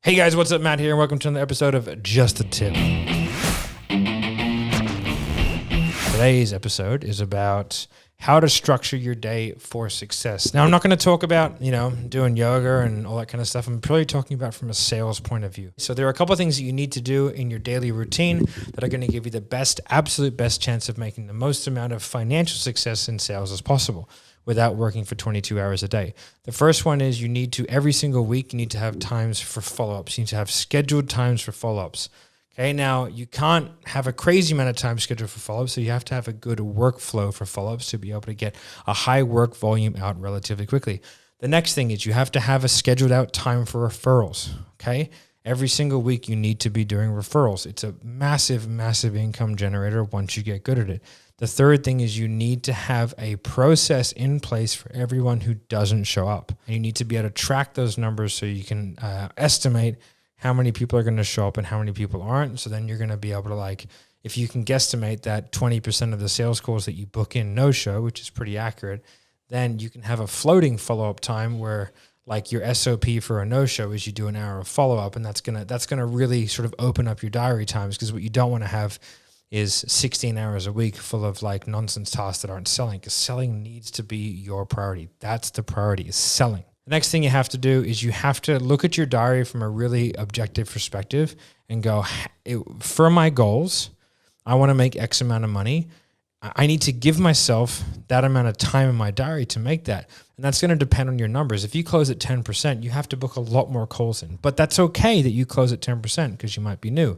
Hey guys, what's up? Matt here, and welcome to another episode of Just a Tip. Today's episode is about how to structure your day for success. Now, I'm not going to talk about, doing yoga and all that kind of stuff. I'm purely talking about from a sales point of view. So there are a couple of things that you need to do in your daily routine that are going to give you the absolute best chance of making the most amount of financial success in sales as possible without working for 22 hours a day. The first one is every single week, you need to have times for follow-ups. You need to have scheduled times for follow-ups. Okay, now you can't have a crazy amount of time scheduled for follow-ups, so you have to have a good workflow for follow-ups to be able to get a high work volume out relatively quickly. The next thing is you have to have a scheduled out time for referrals, okay? Every single week you need to be doing referrals. It's a massive, massive income generator once you get good at it. The third thing is you need to have a process in place for everyone who doesn't show up. And you need to be able to track those numbers so you can estimate how many people are going to show up and how many people aren't. So then you're going to be able to, if you can guesstimate that 20% of the sales calls that you book in no-show, which is pretty accurate, then you can have a floating follow-up time where your SOP for a no-show is you do an hour of follow-up, and that's gonna really sort of open up your diary times, because what you don't want to have is 16 hours a week full of nonsense tasks that aren't selling, because selling needs to be your priority. That's the priority, is selling. The next thing you have to do is you have to look at your diary from a really objective perspective and go, for my goals, I want to make X amount of money. I need to give myself that amount of time in my diary to make that. And that's going to depend on your numbers. If you close at 10%, you have to book a lot more calls in. But that's okay that you close at 10% because you might be new.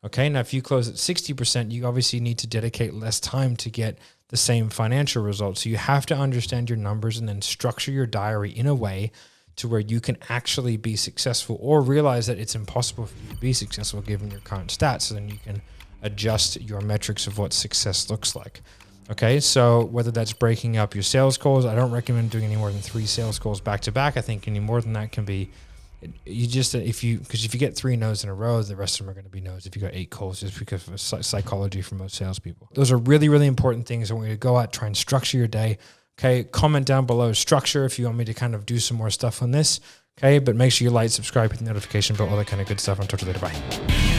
Okay, now if you close at 60%, you obviously need to dedicate less time to get the same financial results. So you have to understand your numbers and then structure your diary in a way to where you can actually be successful, or realize that it's impossible for you to be successful given your current stats. So then you can adjust your metrics of what success looks like. Okay, so whether that's breaking up your sales calls, I don't recommend doing any more than 3 sales calls back to back. I think any more than that can be, because if you get 3 no's in a row, the rest of them are going to be no's if you got 8 calls, just because of psychology for most salespeople. Those are really, really important things. I want you to go out, try and structure your day. Okay, comment down below structure if you want me to kind of do some more stuff on this. Okay, but make sure you like, subscribe, hit the notification bell, all that kind of good stuff. I'll talk to you later. Bye.